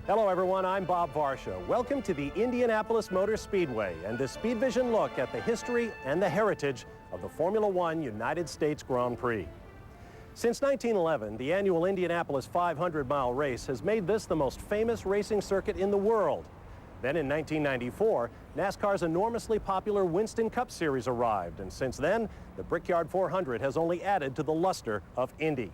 Hello everyone, I'm Bob Varsha. Welcome to the Indianapolis Motor Speedway and this Speed Vision look at the history and the heritage of the Formula One United States Grand Prix. Since 1911, the annual Indianapolis 500-mile race has made this the most famous racing circuit in the world. Then in 1994, NASCAR's enormously popular Winston Cup Series arrived, and since then, the Brickyard 400 has only added to the luster of Indy.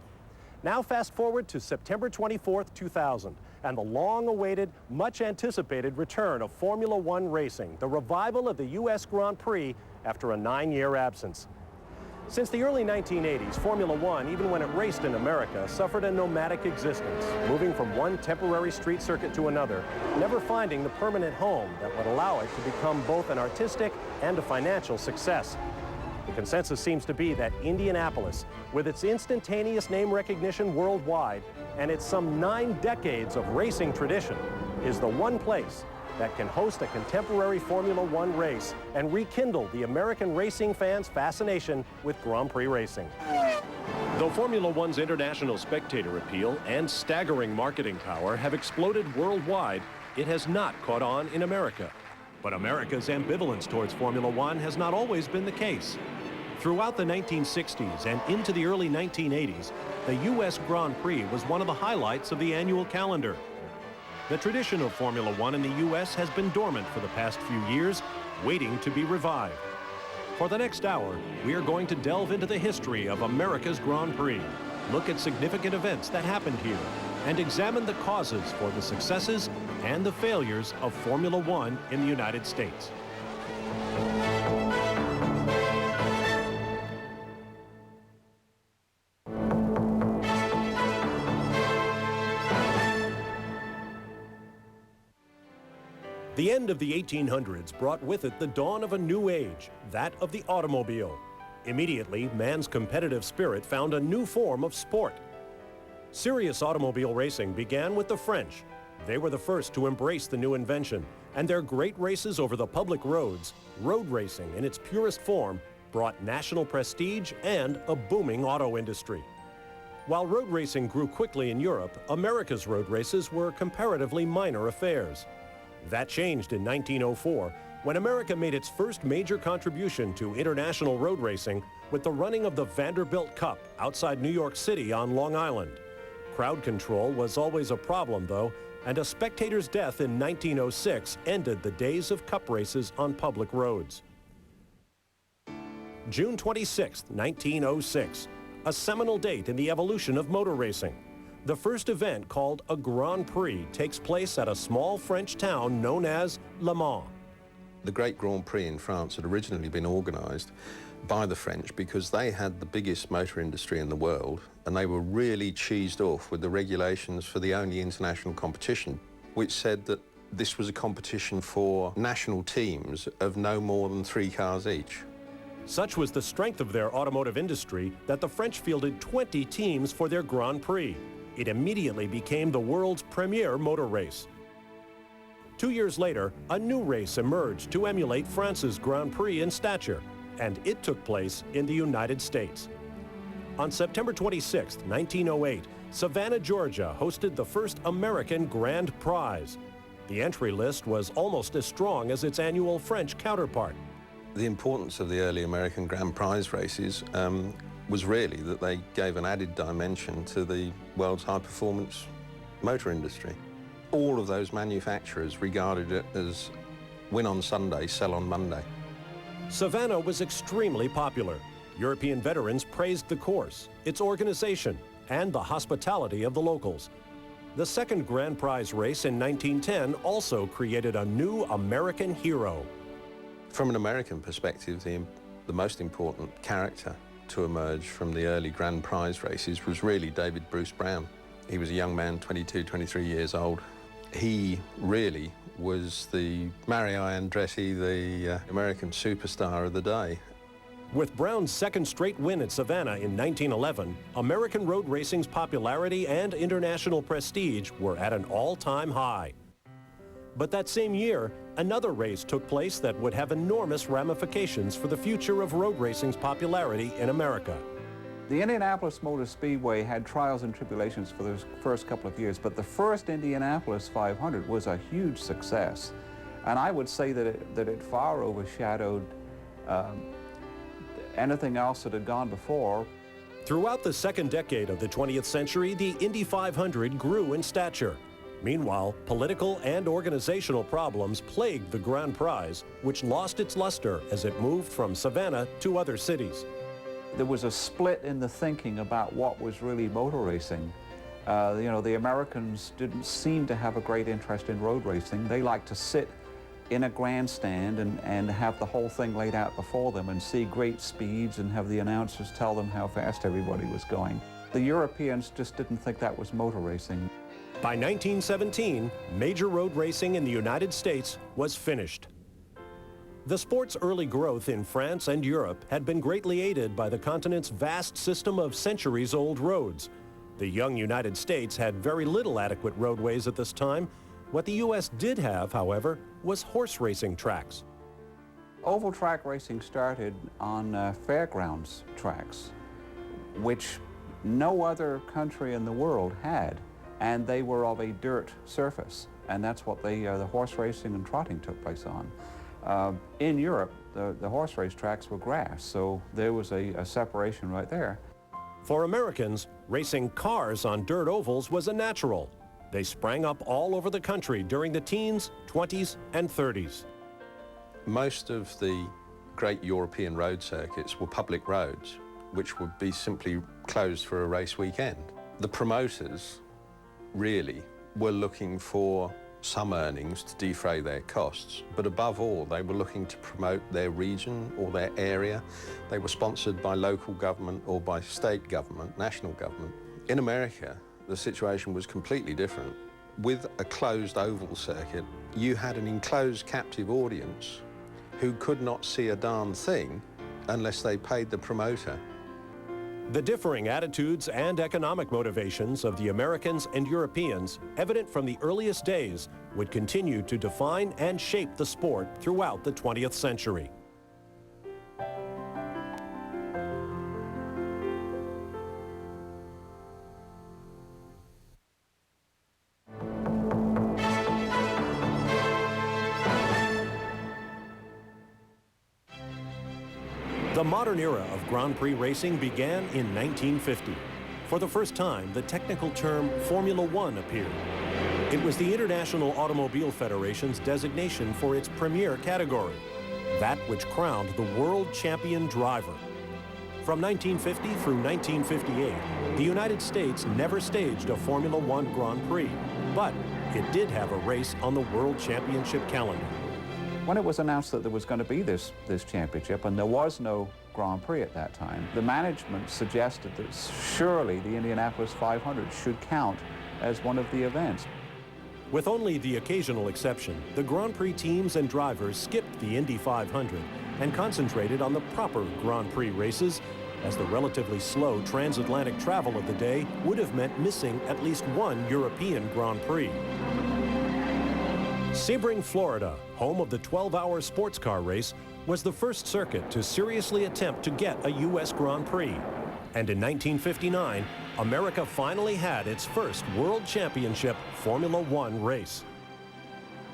Now fast forward to September 24th, 2000, and the long-awaited, much-anticipated return of Formula One racing, the revival of the U.S. Grand Prix after a 9-year absence. Since the early 1980s, Formula One, even when it raced in America, suffered a nomadic existence, moving from one temporary street circuit to another, never finding the permanent home that would allow it to become both an artistic and a financial success. The consensus seems to be that Indianapolis, with its instantaneous name recognition worldwide and its some 9 decades of racing tradition, is the one place that can host a contemporary Formula One race and rekindle the American racing fans' fascination with Grand Prix racing. Though Formula One's international spectator appeal and staggering marketing power have exploded worldwide, it has not caught on in America. But America's ambivalence towards Formula One has not always been the case. Throughout the 1960s and into the early 1980s, the U.S. Grand Prix was one of the highlights of the annual calendar. The tradition of Formula One in the U.S. has been dormant for the past few years, waiting to be revived. For the next hour, we are going to delve into the history of America's Grand Prix, look at significant events that happened here, and examine the causes for the successes and the failures of Formula One in the United States. The end of the 1800s brought with it the dawn of a new age, that of the automobile. Immediately, man's competitive spirit found a new form of sport. Serious automobile racing began with the French. They were the first to embrace the new invention, and their great races over the public roads, road racing in its purest form, brought national prestige and a booming auto industry. While road racing grew quickly in Europe, America's road races were comparatively minor affairs. That changed in 1904, when America made its first major contribution to international road racing with the running of the Vanderbilt Cup outside New York City on Long Island. Crowd control was always a problem, though, and a spectator's death in 1906 ended the days of cup races on public roads. June 26, 1906, a seminal date in the evolution of motor racing. The first event, called a Grand Prix, takes place at a small French town known as Le Mans. The Great Grand Prix in France had originally been organised by the French because they had the biggest motor industry in the world, and they were really cheesed off with the regulations for the only international competition, which said that this was a competition for national teams of no more than 3 cars each. Such was the strength of their automotive industry that the French fielded 20 teams for their Grand Prix. It immediately became the world's premier motor race. 2 years later, a new race emerged to emulate France's Grand Prix in stature, and it took place in the United States. On September 26, 1908, Savannah, Georgia hosted the first American Grand Prize. The entry list was almost as strong as its annual French counterpart. The importance of the early American Grand Prize races was really that they gave an added dimension to the world's high-performance motor industry. All of those manufacturers regarded it as win on Sunday, sell on Monday. Savannah was extremely popular. European veterans praised the course, its organization, and the hospitality of the locals. The second Grand Prize race in 1910 also created a new American hero. From an American perspective, the most important character to emerge from the early Grand Prize races was really David Bruce Brown. He was a young man, 22, 23 years old. He really was the Mario Andretti, the American superstar of the day. With Brown's second straight win at Savannah in 1911, American road racing's popularity and international prestige were at an all-time high. But that same year, another race took place that would have enormous ramifications for the future of road racing's popularity in America. The Indianapolis Motor Speedway had trials and tribulations for those first couple of years, but the first Indianapolis 500 was a huge success. And I would say that it far overshadowed anything else that had gone before. Throughout the second decade of the 20th century, the Indy 500 grew in stature. Meanwhile, political and organizational problems plagued the Grand Prix, which lost its luster as it moved from Savannah to other cities. There was a split in the thinking about what was really motor racing. You know, the Americans didn't seem to have a great interest in road racing. They liked to sit in a grandstand and have the whole thing laid out before them and see great speeds and have the announcers tell them how fast everybody was going. The Europeans just didn't think that was motor racing. By 1917, major road racing in the United States was finished. The sport's early growth in France and Europe had been greatly aided by the continent's vast system of centuries-old roads. The young United States had very little adequate roadways at this time. What the U.S. did have, however, was horse racing tracks. Oval track racing started on fairgrounds tracks, which no other country in the world had, and they were of a dirt surface, and that's what the horse racing and trotting took place on. In Europe, the horse race tracks were grass, so there was a separation right there. For Americans, racing cars on dirt ovals was a natural. They sprang up all over the country during the teens, 20s, and 30s. Most of the great European road circuits were public roads, which would be simply closed for a race weekend. The promoters really were looking for some earnings to defray their costs, but above all, they were looking to promote their region or their area. They were sponsored by local government or by state government, national government. In America, the situation was completely different. With a closed oval circuit, you had an enclosed captive audience who could not see a darn thing unless they paid the promoter. The differing attitudes and economic motivations of the Americans and Europeans, evident from the earliest days, would continue to define and shape the sport throughout the 20th century. The modern era of Grand Prix racing began in 1950. For the first time, the technical term Formula One appeared. It was the International Automobile Federation's designation for its premier category, that which crowned the world champion driver. From 1950 through 1958, the United States never staged a Formula One Grand Prix, but it did have a race on the World Championship calendar. When it was announced that there was going to be this championship, and there was no Grand Prix at that time, the management suggested that surely the Indianapolis 500 should count as one of the events. With only the occasional exception, the Grand Prix teams and drivers skipped the Indy 500 and concentrated on the proper Grand Prix races, as the relatively slow transatlantic travel of the day would have meant missing at least one European Grand Prix. Sebring, Florida, home of the 12-hour sports car race, was the first circuit to seriously attempt to get a U.S. Grand Prix. And in 1959, America finally had its first World Championship Formula One race.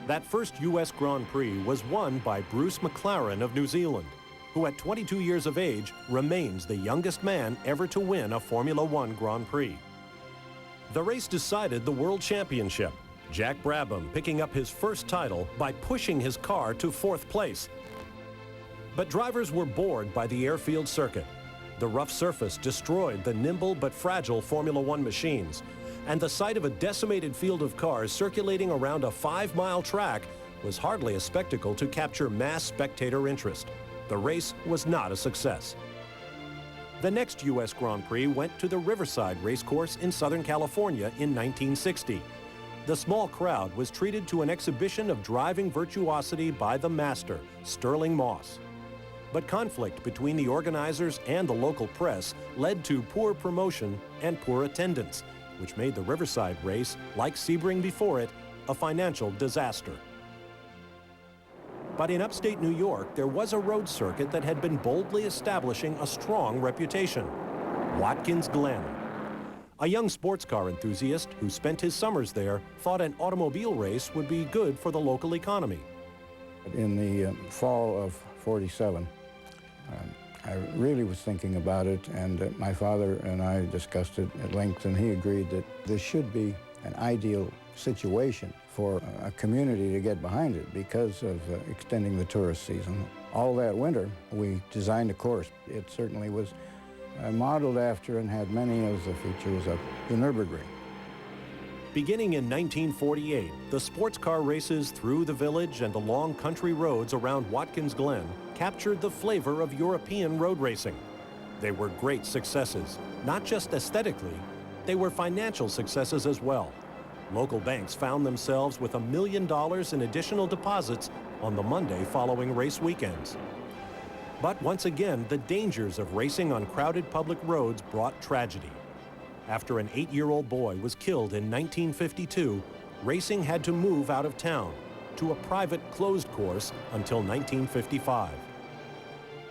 That first U.S. Grand Prix was won by Bruce McLaren of New Zealand, who at 22 years of age remains the youngest man ever to win a Formula One Grand Prix. The race decided the World Championship, Jack Brabham picking up his first title by pushing his car to fourth place. But drivers were bored by the airfield circuit. The rough surface destroyed the nimble but fragile Formula One machines, and the sight of a decimated field of cars circulating around a 5-mile track was hardly a spectacle to capture mass spectator interest. The race was not a success. The next U.S. Grand Prix went to the Riverside Racecourse in Southern California in 1960. The small crowd was treated to an exhibition of driving virtuosity by the master, Sterling Moss. But conflict between the organizers and the local press led to poor promotion and poor attendance, which made the Riverside race, like Sebring before it, a financial disaster. But in upstate New York, there was a road circuit that had been boldly establishing a strong reputation. Watkins Glen. A young sports car enthusiast who spent his summers there thought an automobile race would be good for the local economy. In the fall of '47, I really was thinking about it, and my father and I discussed it at length, and he agreed that this should be an ideal situation for a community to get behind it because of extending the tourist season. All that winter, we designed a course. It certainly was modeled after and had many of the features of the Nürburgring. Beginning in 1948, the sports car races through the village and along country roads around Watkins Glen captured the flavor of European road racing. They were great successes, not just aesthetically, they were financial successes as well. Local banks found themselves with $1 million in additional deposits on the Monday following race weekends. But once again, the dangers of racing on crowded public roads brought tragedy. After an 8-year-old boy was killed in 1952, racing had to move out of town to a private closed course until 1955.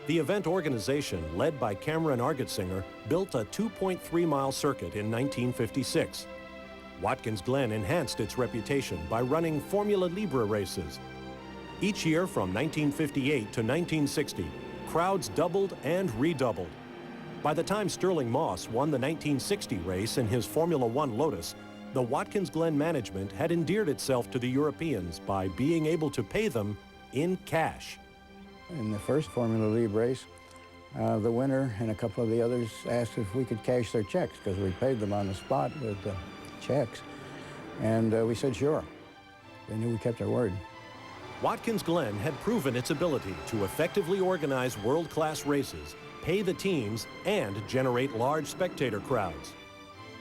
The event organization, led by Cameron Argetsinger, built a 2.3-mile circuit in 1956. Watkins Glen enhanced its reputation by running Formula Libre races. Each year from 1958 to 1960, crowds doubled and redoubled. By the time Sterling Moss won the 1960 race in his Formula One Lotus, the Watkins Glen management had endeared itself to the Europeans by being able to pay them in cash. In the first Formula Libre race, the winner and a couple of the others asked if we could cash their checks because we paid them on the spot with checks. And we said, sure. They knew we kept our word. Watkins Glen had proven its ability to effectively organize world-class races, pay the teams, and generate large spectator crowds.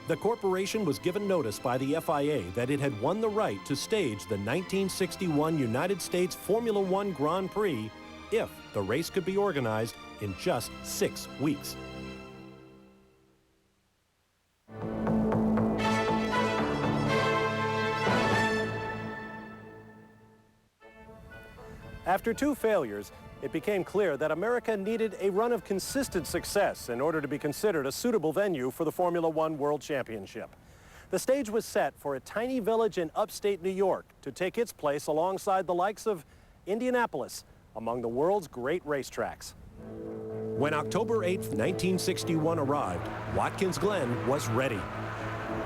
The corporation was given notice by the FIA that it had won the right to stage the 1961 United States Formula One Grand Prix if the race could be organized in just 6 weeks. After 2 failures, it became clear that America needed a run of consistent success in order to be considered a suitable venue for the Formula One World Championship. The stage was set for a tiny village in upstate New York to take its place alongside the likes of Indianapolis, among the world's great racetracks. When October 8, 1961 arrived, Watkins Glen was ready.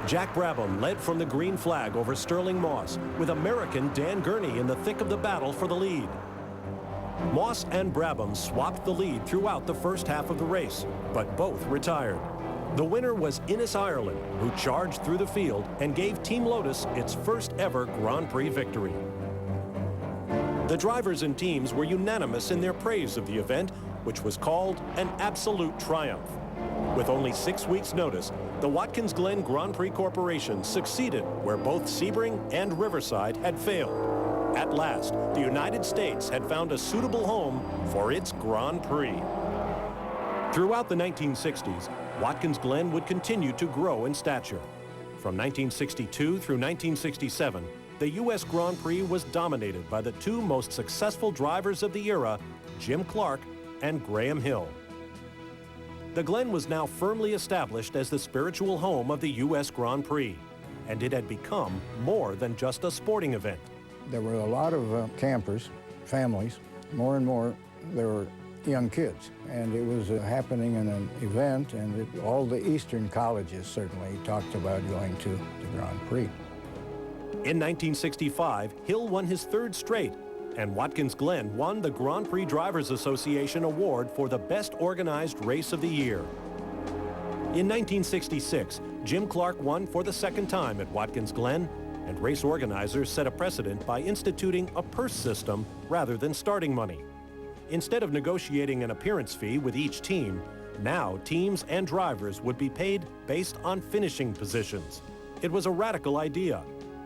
Jack Brabham led from the green flag over Sterling Moss, with American Dan Gurney in the thick of the battle for the lead. Moss and Brabham swapped the lead throughout the first half of the race, but both retired. The winner was Innes Ireland, who charged through the field and gave Team Lotus its first ever Grand Prix victory. The drivers and teams were unanimous in their praise of the event, which was called an absolute triumph. With only 6 weeks' notice, the Watkins Glen Grand Prix Corporation succeeded where both Sebring and Riverside had failed. At last, the United States had found a suitable home for its Grand Prix. Throughout the 1960s, Watkins Glen would continue to grow in stature. From 1962 through 1967, the U.S. Grand Prix was dominated by the 2 most successful drivers of the era, Jim Clark and Graham Hill. The Glen was now firmly established as the spiritual home of the U.S. Grand Prix, and it had become more than just a sporting event. There were a lot of campers, families. More and more, there were young kids. And it was happening in an event, and all the Eastern colleges certainly talked about going to the Grand Prix. In 1965, Hill won his 3rd straight, and Watkins Glen won the Grand Prix Drivers Association Award for the Best Organized Race of the Year. In 1966, Jim Clark won for the 2nd time at Watkins Glen, and race organizers set a precedent by instituting a purse system rather than starting money. Instead of negotiating an appearance fee with each team, now teams and drivers would be paid based on finishing positions. It was a radical idea,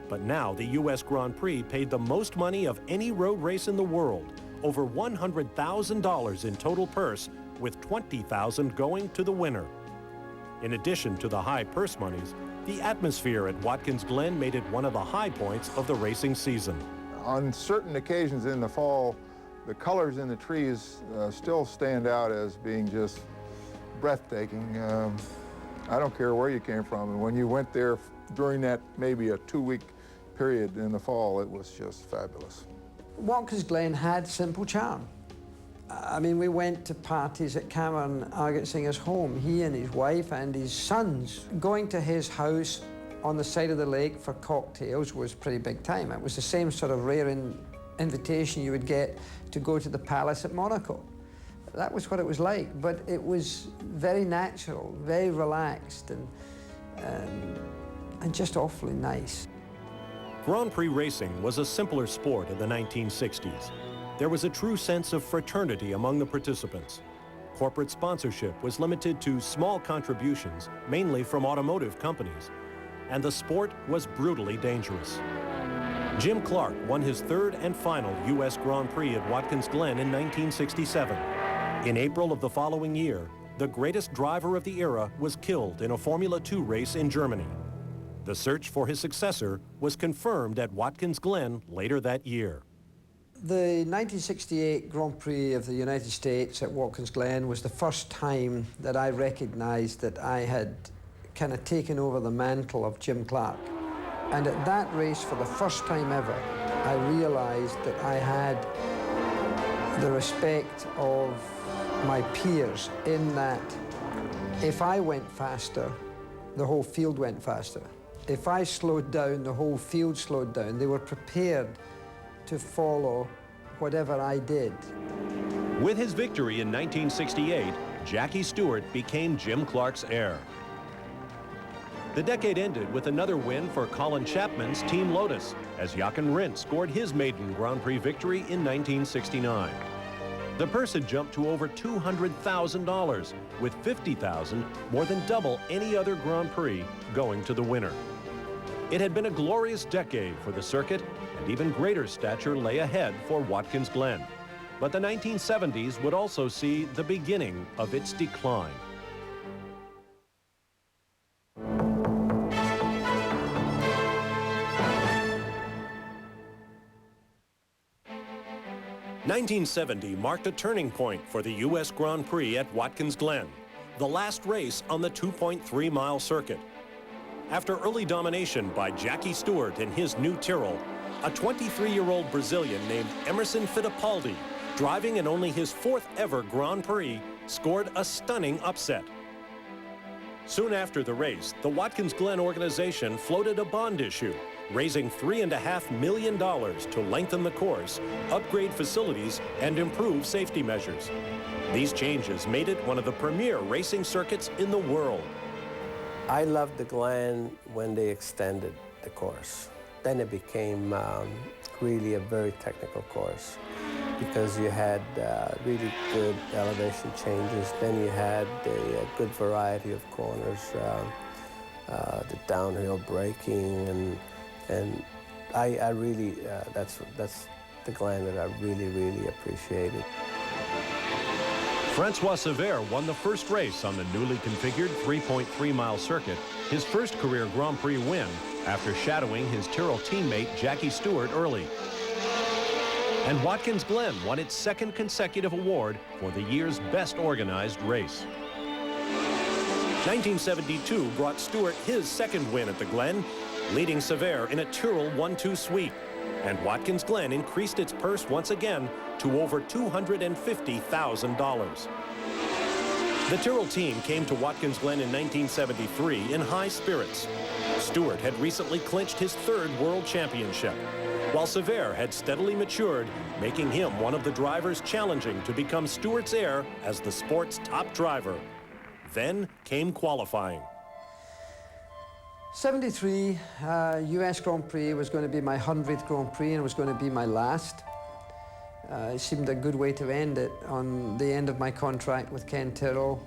but now the U.S. Grand Prix paid the most money of any road race in the world, over $100,000 in total purse, with $20,000 going to the winner. In addition to the high purse monies, the atmosphere at Watkins Glen made it one of the high points of the racing season. On certain occasions in the fall, the colors in the trees still stand out as being just breathtaking. I don't care where you came from. And when you went there during that maybe a 2-week period in the fall, it was just fabulous. Watkins Glen had simple charm. I mean, we went to parties at Cameron Argetsinger's home, he and his wife and his sons. Going to his house on the side of the lake for cocktails was pretty big time. It was the same sort of rare invitation you would get to go to the palace at Monaco. That was what it was like, but it was very natural, very relaxed, and just awfully nice. Grand Prix racing was a simpler sport in the 1960s. There was a true sense of fraternity among the participants. Corporate sponsorship was limited to small contributions, mainly from automotive companies, and the sport was brutally dangerous. Jim Clark won his third and final U.S. Grand Prix at Watkins Glen in 1967. In April of the following year, the greatest driver of the era was killed in a Formula 2 race in Germany. The search for his successor was confirmed at Watkins Glen later that year. The 1968 Grand Prix of the United States at Watkins Glen was the first time that I recognized that I had kind of taken over the mantle of Jim Clark. And at that race, for the first time ever, I realized that I had the respect of my peers in that if I went faster, the whole field went faster. If I slowed down, the whole field slowed down. They were prepared to follow whatever I did. With his victory in 1968, Jackie Stewart became Jim Clark's heir. The decade ended with another win for Colin Chapman's Team Lotus, as Jochen Rindt scored his maiden Grand Prix victory in 1969. The purse had jumped to over $200,000, with $50,000, more than double any other Grand Prix, going to the winner. It had been a glorious decade for the circuit, and even greater stature lay ahead for Watkins Glen. But the 1970s would also see the beginning of its decline. '70 marked a turning point for the U.S. Grand Prix at Watkins Glen, the last race on the 2.3-mile circuit. After early domination by Jackie Stewart in his new Tyrrell, a 23-year-old Brazilian named Emerson Fittipaldi, driving in only his fourth ever Grand Prix, scored a stunning upset. Soon after the race, the Watkins Glen organization floated a bond issue, raising $3.5 million to lengthen the course, upgrade facilities, and improve safety measures. These changes made it one of the premier racing circuits in the world. I loved the Glen when they extended the course. Then it became really a very technical course because you had really good elevation changes. Then you had a good variety of corners, the downhill braking, and I really, that's the Glen that I really appreciated. Francois Sever won the first race on the newly configured 3.3-mile circuit, his first career Grand Prix win after shadowing his Tyrrell teammate Jackie Stewart early. And Watkins Glen won its second consecutive award for the year's best organized race. 1972 brought Stewart his second win at the Glen, leading Sever in a Tyrrell 1-2 sweep. And Watkins Glen increased its purse once again to over $250,000. The Tyrrell team came to Watkins Glen in 1973 in high spirits. Stewart had recently clinched his third world championship, while Sever had steadily matured, making him one of the drivers challenging to become Stewart's heir as the sport's top driver. Then came qualifying. 73 US Grand Prix was going to be my 100th Grand Prix, and it was going to be my last. It seemed a good way to end it on the end of my contract with Ken Tyrrell.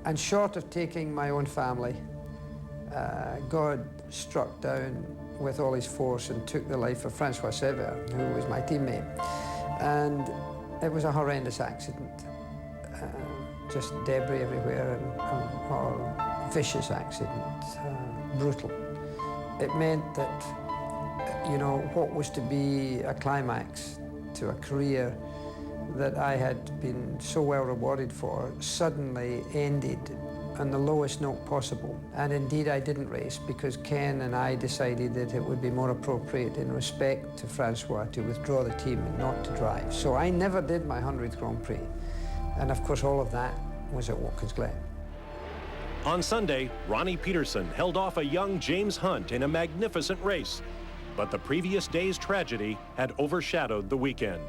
And short of taking my own family, God struck down with all his force and took the life of Francois Sever, who was my teammate. And it was a horrendous accident. Just debris everywhere, and a vicious accident, brutal. It meant that, you know, what was to be a climax to a career that I had been so well rewarded for suddenly ended on the lowest note possible. And indeed I didn't race because Ken and I decided that it would be more appropriate in respect to Francois to withdraw the team and not to drive. So I never did my 100th Grand Prix. And of course all of that was at Watkins Glen. On Sunday, Ronnie Peterson held off a young James Hunt in a magnificent race. But the previous day's tragedy had overshadowed the weekend.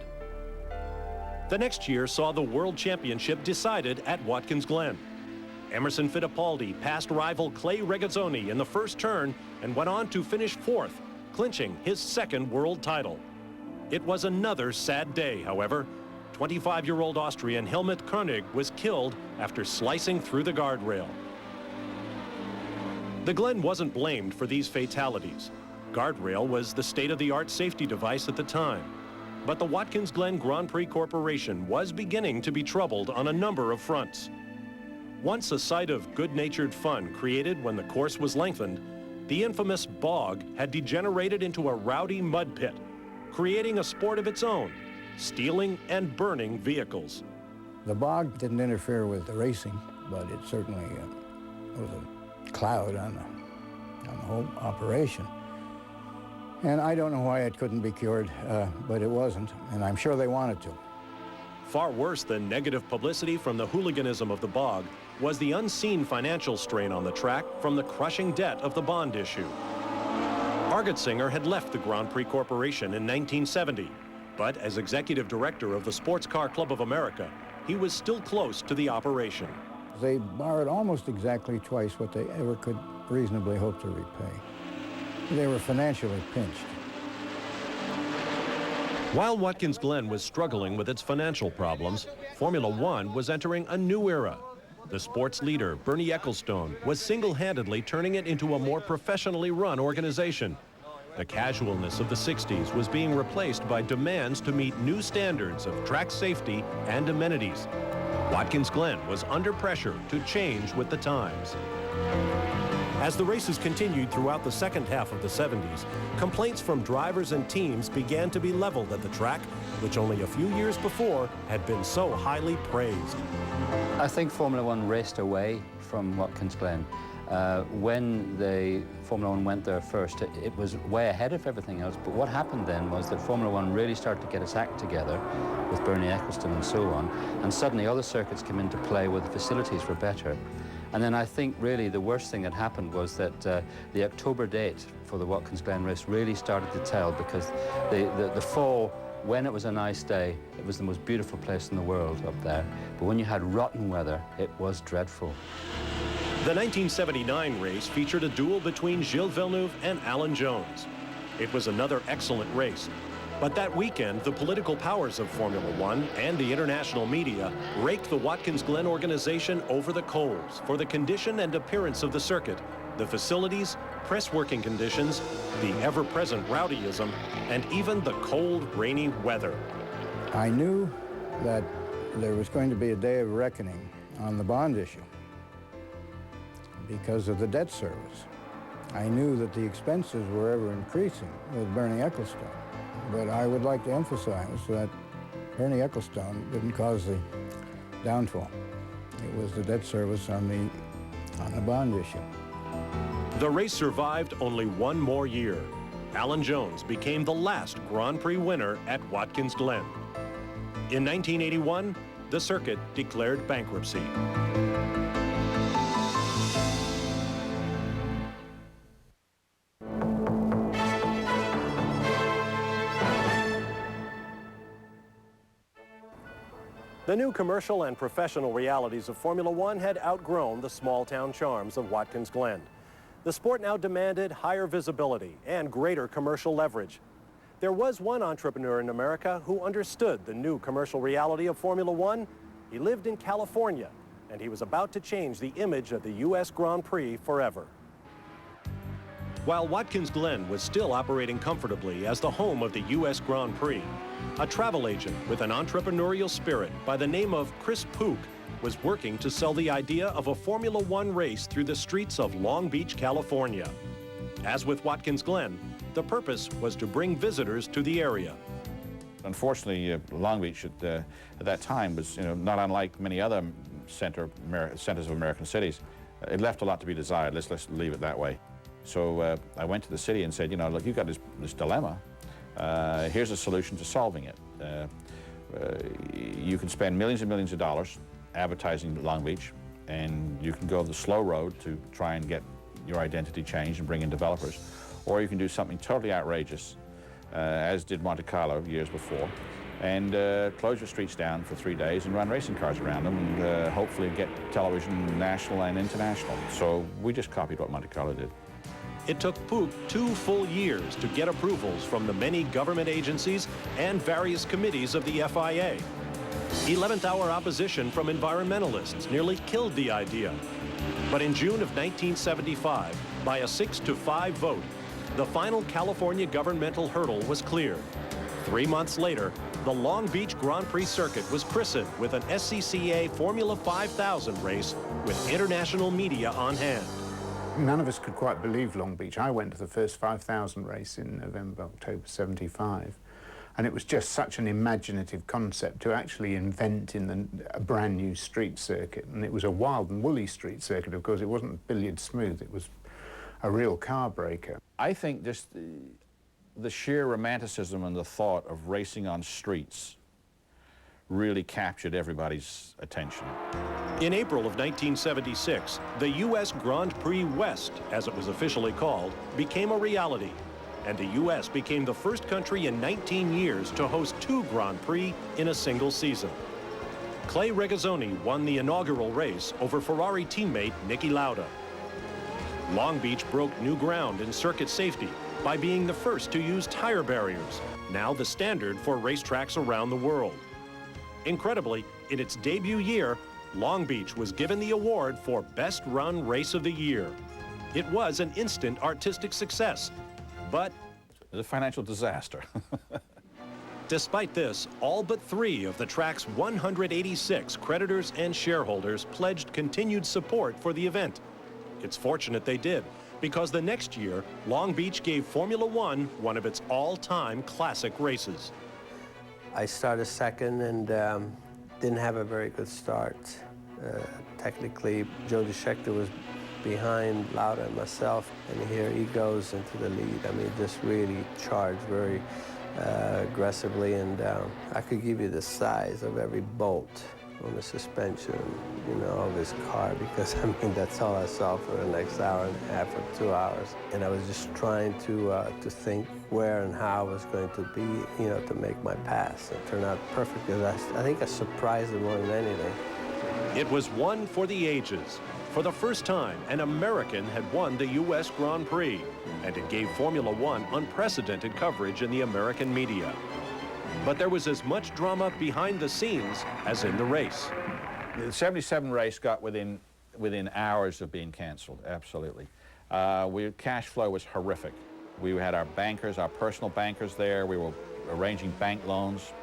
The next year saw the World Championship decided at Watkins Glen. Emerson Fittipaldi passed rival Clay Regazzoni in the first turn and went on to finish fourth, clinching his second world title. It was another sad day, however. 25-year-old Austrian Helmut Koenig was killed after slicing through the guardrail. The Glen wasn't blamed for these fatalities. Guardrail was the state-of-the-art safety device at the time. But the Watkins Glen Grand Prix Corporation was beginning to be troubled on a number of fronts. Once a site of good-natured fun created when the course was lengthened, the infamous bog had degenerated into a rowdy mud pit, creating a sport of its own, stealing and burning vehicles. The bog didn't interfere with the racing, but it certainly was a cloud on the whole operation. And I don't know why it couldn't be cured, but it wasn't, and I'm sure they wanted to. Far worse than negative publicity from the hooliganism of the bog was the unseen financial strain on the track from the crushing debt of the bond issue. Argetsinger had left the Grand Prix Corporation in 1970, but as executive director of the Sports Car Club of America, he was still close to the operation. They borrowed almost exactly twice what they ever could reasonably hope to repay. They were financially pinched. While Watkins Glen was struggling with its financial problems, Formula One was entering a new era. The sports leader, Bernie Ecclestone, was single-handedly turning it into a more professionally run organization. The casualness of the 60s was being replaced by demands to meet new standards of track safety and amenities. Watkins Glen was under pressure to change with the times. As the races continued throughout the second half of the 70s, complaints from drivers and teams began to be leveled at the track, which only a few years before had been so highly praised. I think Formula One raced away from Watkins Glen. When the Formula One went there first, it was way ahead of everything else. But what happened then was that Formula One really started to get its act together with Bernie Ecclestone and so on. And suddenly other circuits came into play where the facilities were better. And then I think really the worst thing that happened was that the October date for the Watkins Glen race really started to tell, because the fall, when it was a nice day, it was the most beautiful place in the world up there. But when you had rotten weather, it was dreadful. The 1979 race featured a duel between Gilles Villeneuve and Alan Jones. It was another excellent race. But that weekend, the political powers of Formula One and the international media raked the Watkins Glen organization over the coals for the condition and appearance of the circuit, the facilities, press working conditions, the ever-present rowdyism, and even the cold, rainy weather. I knew that there was going to be a day of reckoning on the bond issue because of the debt service. I knew that the expenses were ever increasing with Bernie Ecclestone. But I would like to emphasize that Bernie Ecclestone didn't cause the downfall. It was the debt service on the bond issue. The race survived only one more year. Alan Jones became the last Grand Prix winner at Watkins Glen. In 1981, the circuit declared bankruptcy. The new commercial and professional realities of Formula One had outgrown the small-town charms of Watkins Glen. The sport now demanded higher visibility and greater commercial leverage. There was one entrepreneur in America who understood the new commercial reality of Formula One. He lived in California, and he was about to change the image of the U.S. Grand Prix forever. While Watkins Glen was still operating comfortably as the home of the U.S. Grand Prix, a travel agent with an entrepreneurial spirit by the name of Chris Pook was working to sell the idea of a Formula One race through the streets of Long Beach, California. As with Watkins Glen, the purpose was to bring visitors to the area. Unfortunately, Long Beach at that time was not unlike many other centers of American cities. It left a lot to be desired, let's leave it that way. So I went to the city and said, you know, look, you've got this dilemma. Here's a solution to solving it. You can spend millions and millions of dollars advertising Long Beach, and you can go the slow road to try and get your identity changed and bring in developers, or you can do something totally outrageous, as did Monte Carlo years before, and close your streets down for 3 days and run racing cars around them, and hopefully get television national and international. So we just copied what Monte Carlo did. It took Puch 2 full years to get approvals from the many government agencies and various committees of the FIA. 11th-hour opposition from environmentalists nearly killed the idea. But in June of 1975, by a 6-5 vote, the final California governmental hurdle was cleared. 3 months later, the Long Beach Grand Prix circuit was christened with an SCCA Formula 5000 race with international media on hand. None of us could quite believe Long Beach. I went to the first 5,000 race in November, October 75, and it was just such an imaginative concept to actually invent in a brand new street circuit. And it was a wild and woolly street circuit, of course. It wasn't billiard smooth, it was a real car breaker. I think just the sheer romanticism and the thought of racing on streets really captured everybody's attention. In April of 1976, the U.S. Grand Prix West, as it was officially called, became a reality. And the U.S. became the first country in 19 years to host 2 Grand Prix in a single season. Clay Regazzoni won the inaugural race over Ferrari teammate Niki Lauda. Long Beach broke new ground in circuit safety by being the first to use tire barriers, now the standard for racetracks around the world. Incredibly, in its debut year, Long Beach was given the award for Best Run Race of the Year. It was an instant artistic success, but It was a financial disaster. despite this, all but 3 of the track's 186 creditors and shareholders pledged continued support for the event. It's fortunate they did, because the next year, Long Beach gave Formula One one of its all-time classic races. I started second and didn't have a very good start. Technically, Jody Scheckter was behind Lauda and myself, and here he goes into the lead. I mean, just really charged very aggressively, and I could give you the size of every bolt on the suspension, you know, of his car, because I mean, that's all I saw for the next hour and a half or 2 hours. And I was just trying to think where and how I was going to be, you know, to make my pass. It turned out perfect, because I think I surprised him more than anything. It was one for the ages. For the first time, an American had won the U.S. Grand Prix, and it gave Formula One unprecedented coverage in the American media. But there was as much drama behind the scenes as in the race. The 77 race got within hours of being canceled, absolutely. Cash flow was horrific. We had our bankers, our personal bankers there. We were arranging bank loans,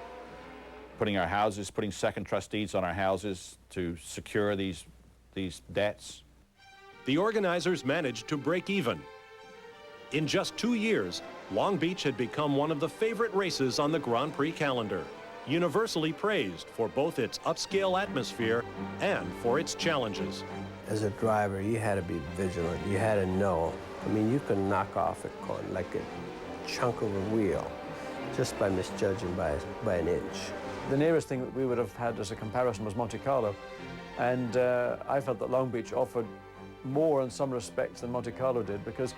putting second trust deeds on our houses to secure these debts. The organizers managed to break even. In just 2 years, Long Beach had become one of the favorite races on the Grand Prix calendar, universally praised for both its upscale atmosphere and for its challenges. As a driver, you had to be vigilant. You had to know. I mean, you could knock off a corner like a chunk of a wheel just by misjudging by an inch. The nearest thing that we would have had as a comparison was Monte Carlo, and I felt that Long Beach offered more in some respects than Monte Carlo did, because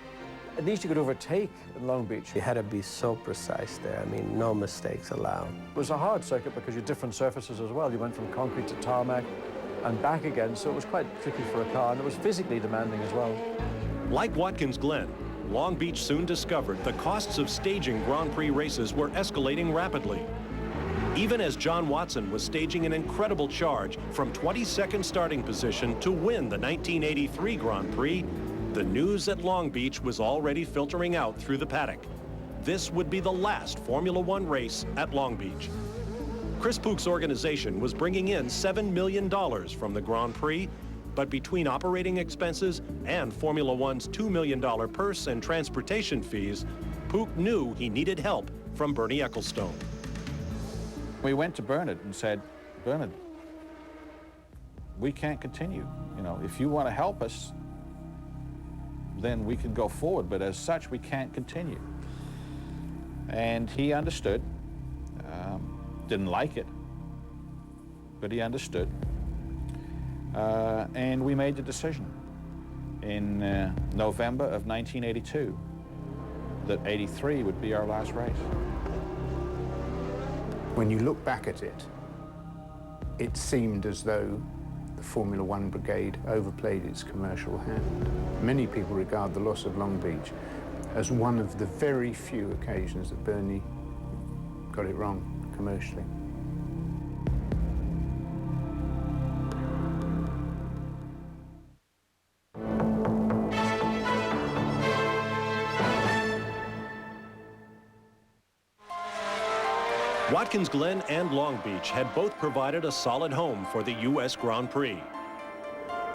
at least you could overtake in Long Beach. You had to be so precise there. I mean, no mistakes allowed. It was a hard circuit because you had different surfaces as well. You went from concrete to tarmac and back again, so it was quite tricky for a car, and it was physically demanding as well. Like Watkins Glen, Long Beach soon discovered the costs of staging Grand Prix races were escalating rapidly. Even as John Watson was staging an incredible charge from 22nd starting position to win the 1983 Grand Prix, the news at Long Beach was already filtering out through the paddock. This would be the last Formula One race at Long Beach. Chris Puch's organization was bringing in $7 million from the Grand Prix, but between operating expenses and Formula One's $2 million purse and transportation fees, Puch knew he needed help from Bernie Ecclestone. We went to Bernard and said, Bernard, we can't continue. You know, if you want to help us, then we can go forward, but as such, we can't continue. And he understood, didn't like it, but he understood. And we made the decision in November of 1982 that 83 would be our last race. When you look back at it, it seemed as though the Formula One brigade overplayed its commercial hand. Many people regard the loss of Long Beach as one of the very few occasions that Bernie got it wrong commercially. Watkins Glen and Long Beach had both provided a solid home for the U.S. Grand Prix.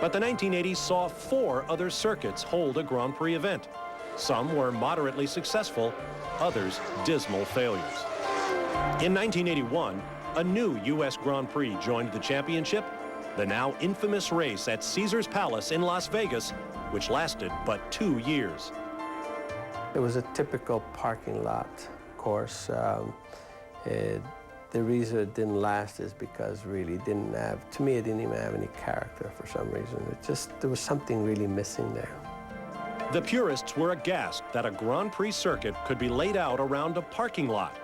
But the 1980s saw 4 other circuits hold a Grand Prix event. Some were moderately successful, others dismal failures. In 1981, a new U.S. Grand Prix joined the championship, the now infamous race at Caesar's Palace in Las Vegas, which lasted but 2 years. It was a typical parking lot course. The reason it didn't last is because really didn't have, to me, it didn't even have any character for some reason. It just, there was something really missing there. The purists were aghast that a Grand Prix circuit could be laid out around a parking lot.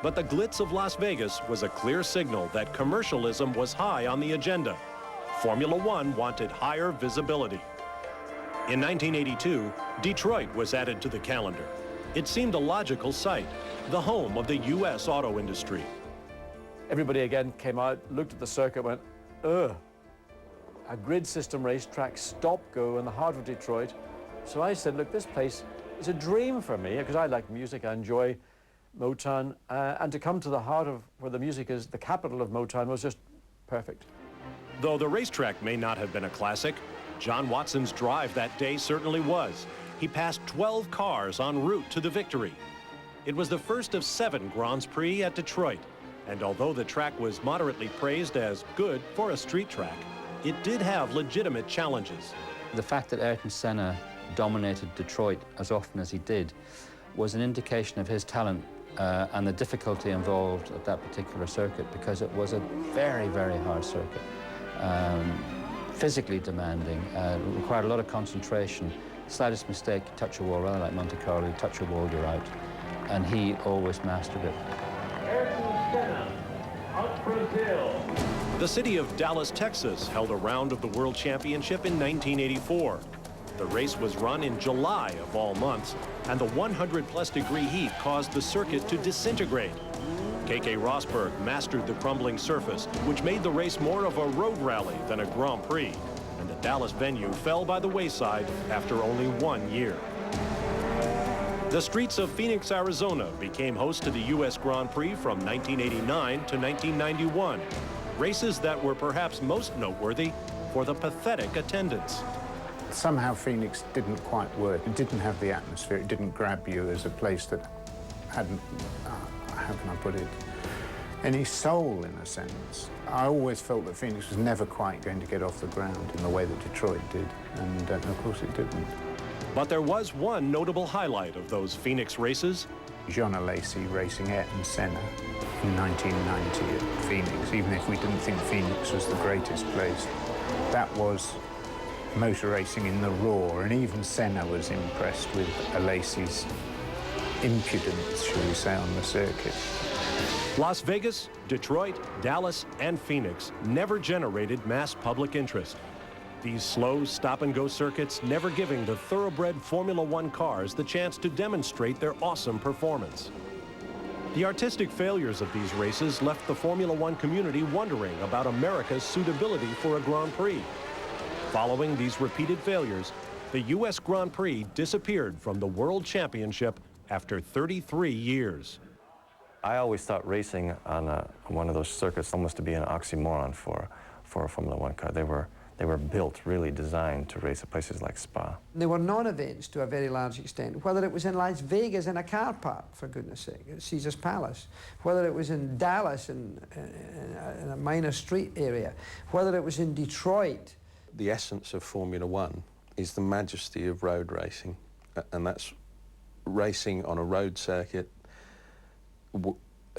But the glitz of Las Vegas was a clear signal that commercialism was high on the agenda. Formula One wanted higher visibility. In 1982, Detroit was added to the calendar. It seemed a logical site, the home of the U.S. auto industry. Everybody again came out, looked at the circuit, went, ugh. A grid system racetrack, stop-go in the heart of Detroit. So I said, look, this place is a dream for me, because I like music, I enjoy Motown, and to come to the heart of where the music is, the capital of Motown, was just perfect. Though the racetrack may not have been a classic, John Watson's drive that day certainly was. He passed 12 cars en route to the victory. It was the first of 7 Grands Prix at Detroit, and although the track was moderately praised as good for a street track, it did have legitimate challenges. The fact that Ayrton Senna dominated Detroit as often as he did was an indication of his talent and the difficulty involved at that particular circuit, because it was a very, very hard circuit. Physically demanding, required a lot of concentration. Slightest mistake, you touch a wall, rather like Monte Carlo, you touch a wall, you're out. And he always mastered it. Ayrton Senna of Brazil. The city of Dallas, Texas held a round of the World Championship in 1984. The race was run in July of all months, and the 100-plus degree heat caused the circuit to disintegrate. K.K. Rosberg mastered the crumbling surface, which made the race more of a road rally than a Grand Prix, and the Dallas venue fell by the wayside after only 1 year. The streets of Phoenix, Arizona became host to the U.S. Grand Prix from 1989 to 1991, races that were perhaps most noteworthy for the pathetic attendance. Somehow Phoenix didn't quite work. It didn't have the atmosphere. It didn't grab you as a place that hadn't, how can I put it, any soul in a sense. I always felt that Phoenix was never quite going to get off the ground in the way that Detroit did, and of course it didn't. But there was one notable highlight of those Phoenix races. John Alesi racing Ayrton Senna in 1990 at Phoenix, even if we didn't think Phoenix was the greatest place. That was motor racing in the raw, and even Senna was impressed with Alesi's impudence, shall we say, on the circuit. Las Vegas, Detroit, Dallas, and Phoenix never generated mass public interest. These slow stop-and-go circuits never giving the thoroughbred Formula One cars the chance to demonstrate their awesome performance. The artistic failures of these races left the Formula One community wondering about America's suitability for a Grand Prix. Following these repeated failures, the U.S. Grand Prix disappeared from the World Championship after 33 years. I always thought racing on one of those circuits almost to be an oxymoron for a Formula One car. They were built, really designed to race at places like Spa. They were non-events to a very large extent, whether it was in Las Vegas in a car park, for goodness sake, at Caesar's Palace, whether it was in Dallas in a minor street area, whether it was in Detroit. The essence of Formula One is the majesty of road racing, and that's racing on a road circuit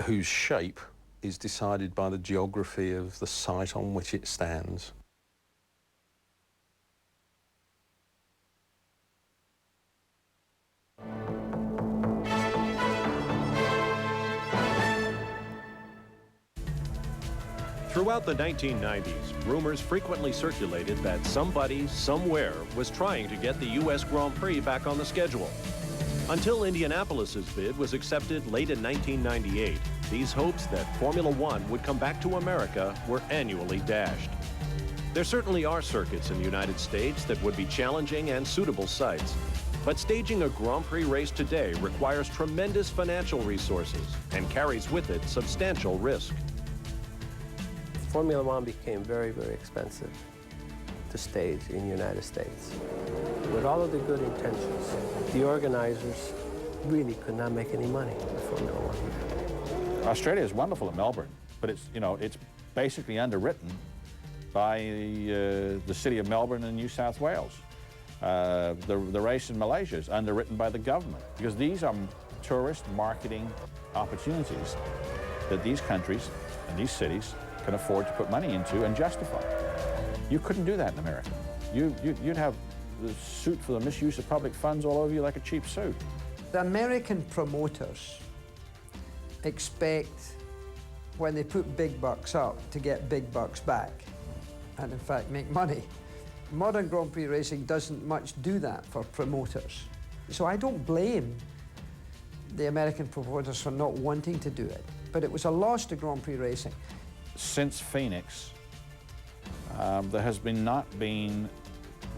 whose shape is decided by the geography of the site on which it stands. Throughout the 1990s, rumors frequently circulated that somebody, somewhere, was trying to get the U.S. Grand Prix back on the schedule. Until Indianapolis's bid was accepted late in 1998, these hopes that Formula One would come back to America were annually dashed. There certainly are circuits in the United States that would be challenging and suitable sites, but staging a Grand Prix race today requires tremendous financial resources and carries with it substantial risk. Formula One became very, very expensive to stage in the United States. With all of the good intentions, the organizers really could not make any money with Formula One. Australia is wonderful at Melbourne, but it's, you know, it's basically underwritten by the city of Melbourne and New South Wales. The race in Malaysia is underwritten by the government, because these are tourist marketing opportunities that these countries and these cities can afford to put money into and justify. You couldn't do that in America. You'd have the suit for the misuse of public funds all over you like a cheap suit. The American promoters expect, when they put big bucks up, to get big bucks back and in fact make money. Modern Grand Prix racing doesn't much do that for promoters. So I don't blame the American promoters for not wanting to do it, but it was a loss to Grand Prix racing. Since Phoenix, there has not been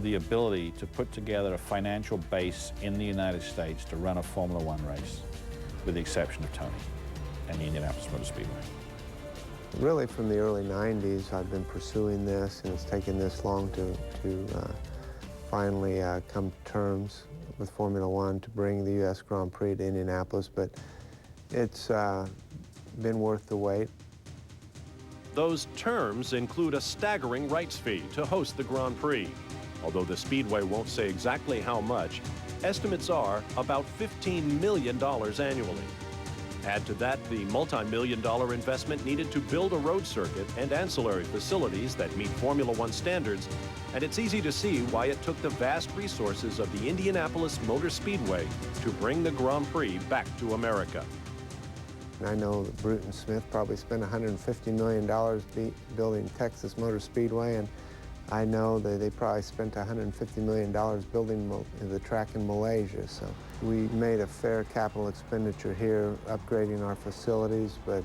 the ability to put together a financial base in the United States to run a Formula One race, with the exception of Tony and the Indianapolis Motor Speedway. Really, from the early 90s, I've been pursuing this, and it's taken this long to finally come to terms with Formula One to bring the U.S. Grand Prix to Indianapolis, but it's been worth the wait. Those terms include a staggering rights fee to host the Grand Prix. Although the Speedway won't say exactly how much, estimates are about $15 million annually. Add to that the multi-million-dollar investment needed to build a road circuit and ancillary facilities that meet Formula One standards, and it's easy to see why it took the vast resources of the Indianapolis Motor Speedway to bring the Grand Prix back to America. I know that Bruton Smith probably spent $150 million building Texas Motor Speedway, and I know that they probably spent $150 million building the track in Malaysia. So we made a fair capital expenditure here, upgrading our facilities, but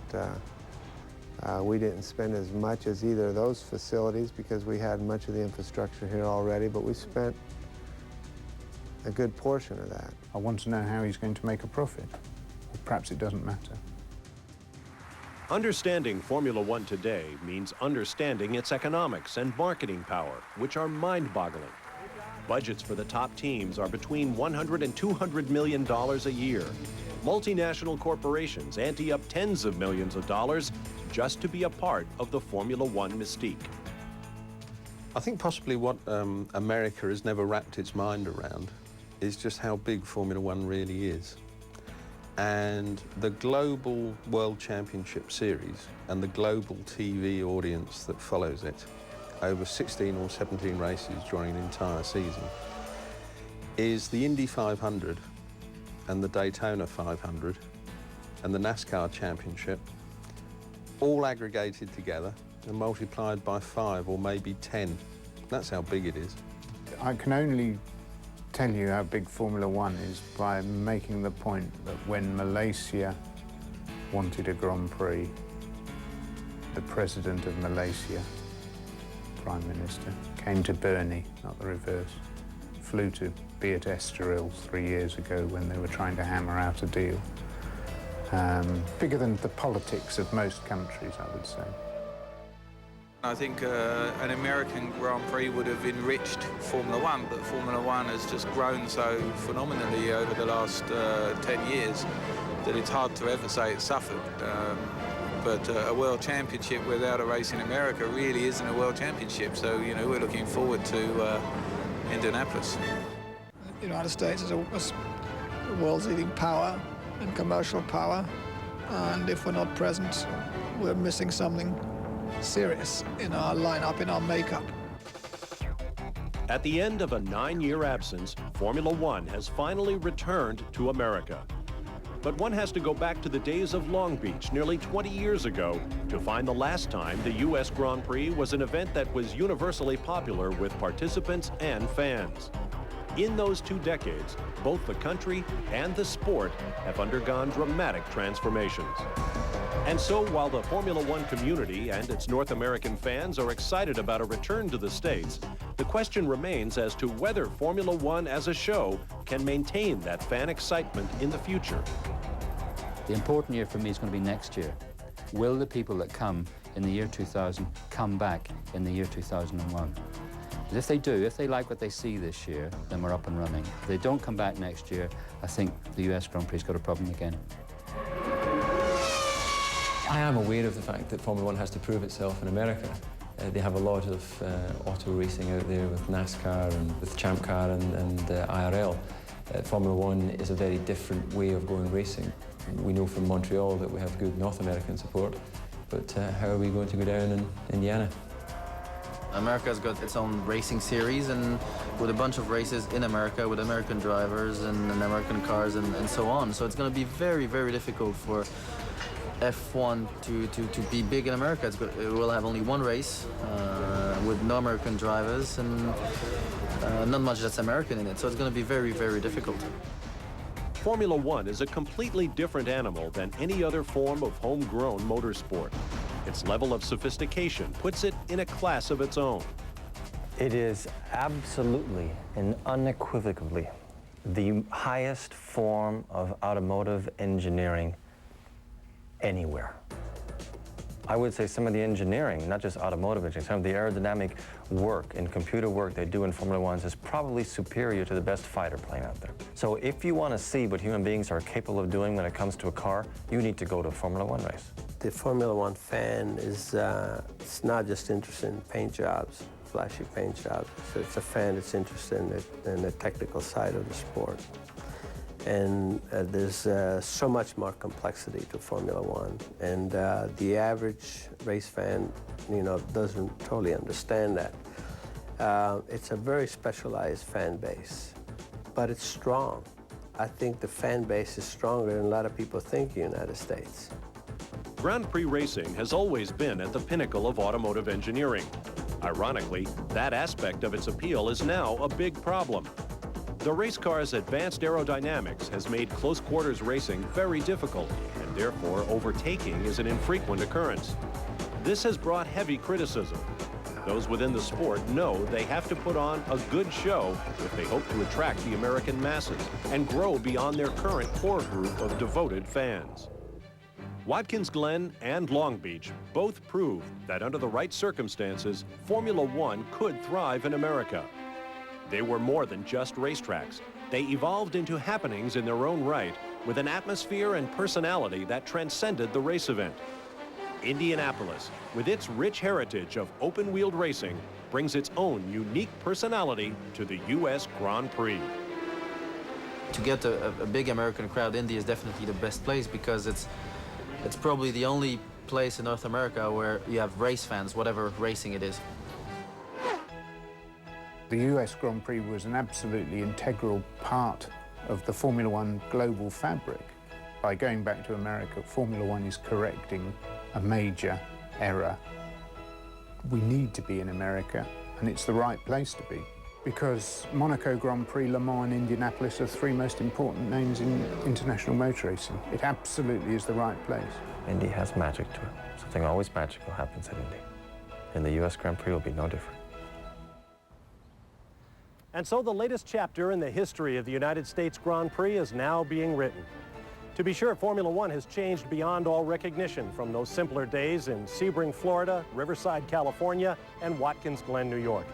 we didn't spend as much as either of those facilities because we had much of the infrastructure here already, but we spent a good portion of that. I want to know how he's going to make a profit. Or perhaps it doesn't matter. Understanding Formula One today means understanding its economics and marketing power, which are mind-boggling. Budgets for the top teams are between $100 and $200 million a year. Multinational corporations ante up tens of millions of dollars just to be a part of the Formula One mystique. I think possibly what America has never wrapped its mind around is just how big Formula One really is. And the global World Championship Series and the global TV audience that follows it over 16 or 17 races during an entire season is the Indy 500 and the Daytona 500 and the NASCAR Championship all aggregated together and multiplied by 5 or maybe 10. That's how big it is. I can only tell you how big Formula One is by making the point that when Malaysia wanted a Grand Prix, the president of Malaysia, Prime Minister, came to Burnie, not the reverse, flew to be at Estoril 3 years ago when they were trying to hammer out a deal. Bigger than the politics of most countries, I would say. I think an American Grand Prix would have enriched Formula One, but Formula One has just grown so phenomenally over the last 10 years that it's hard to ever say it's suffered. But a World Championship without a race in America really isn't a World Championship. So, you know, we're looking forward to Indianapolis. The United States is the world's leading power and commercial power. And if we're not present, we're missing something serious in our lineup, in our makeup. At the end of a 9-year absence, Formula One has finally returned to America. But one has to go back to the days of Long Beach nearly 20 years ago to find the last time the U.S. Grand Prix was an event that was universally popular with participants and fans. In those 2 decades, both the country and the sport have undergone dramatic transformations. And so while the Formula One community and its North American fans are excited about a return to the States, the question remains as to whether Formula One as a show can maintain that fan excitement in the future. The important year for me is going to be next year. Will the people that come in the year 2000 come back in the year 2001? And if they do, if they like what they see this year, then we're up and running. If they don't come back next year, I think the US Grand Prix's got a problem again. I am aware of the fact that Formula One has to prove itself in America. They have a lot of auto racing out there with NASCAR and with Champ Car and IRL. Formula One is a very different way of going racing. We know from Montreal that we have good North American support, but how are we going to go down in Indiana? America's got its own racing series, and with a bunch of races in America with American drivers and American cars and so on. So it's going to be very, very difficult for F1 to be big in America. It will have only one race with no American drivers and not much that's American in it. So it's going to be very, very difficult. Formula One is a completely different animal than any other form of homegrown motorsport. Its level of sophistication puts it in a class of its own. It is absolutely and unequivocally the highest form of automotive engineering anywhere. I would say some of the engineering, not just automotive engineering, some of the aerodynamic work and computer work they do in Formula One is probably superior to the best fighter plane out there. So if you want to see what human beings are capable of doing when it comes to a car, you need to go to a Formula One race. The Formula One fan is it's not just interested in paint jobs, flashy paint jobs. It's a fan that's interested in the technical side of the sport. And there's so much more complexity to Formula One. And the average race fan, you know, doesn't totally understand that. It's a very specialized fan base, but it's strong. I think the fan base is stronger than a lot of people think in the United States. Grand Prix racing has always been at the pinnacle of automotive engineering. Ironically, that aspect of its appeal is now a big problem. The race car's advanced aerodynamics has made close quarters racing very difficult, and therefore overtaking is an infrequent occurrence. This has brought heavy criticism. Those within the sport know they have to put on a good show if they hope to attract the American masses and grow beyond their current core group of devoted fans. Watkins Glen and Long Beach both proved that under the right circumstances, Formula One could thrive in America. They were more than just racetracks. They evolved into happenings in their own right, with an atmosphere and personality that transcended the race event. Indianapolis, with its rich heritage of open-wheeled racing, brings its own unique personality to the U.S. Grand Prix. To get a big American crowd, Indy is definitely the best place because it's probably the only place in North America where you have race fans, whatever racing it is. The US Grand Prix was an absolutely integral part of the Formula One global fabric. By going back to America, Formula One is correcting a major error. We need to be in America, and it's the right place to be, because Monaco Grand Prix, Le Mans and Indianapolis are 3 most important names in international motor racing. It absolutely is the right place. Indy has magic to it. Something always magical happens at Indy. And the US Grand Prix will be no different. And so the latest chapter in the history of the United States Grand Prix is now being written. To be sure, Formula One has changed beyond all recognition from those simpler days in Sebring, Florida, Riverside, California, and Watkins Glen, New York.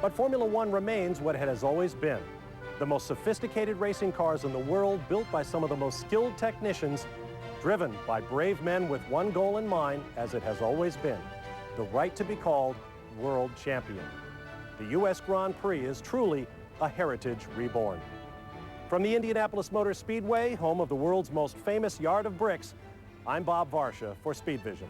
But Formula One remains what it has always been. The most sophisticated racing cars in the world, built by some of the most skilled technicians, driven by brave men with one goal in mind, as it has always been, the right to be called world champion. The U.S. Grand Prix is truly a heritage reborn. From the Indianapolis Motor Speedway, home of the world's most famous yard of bricks, I'm Bob Varsha for Speed Vision.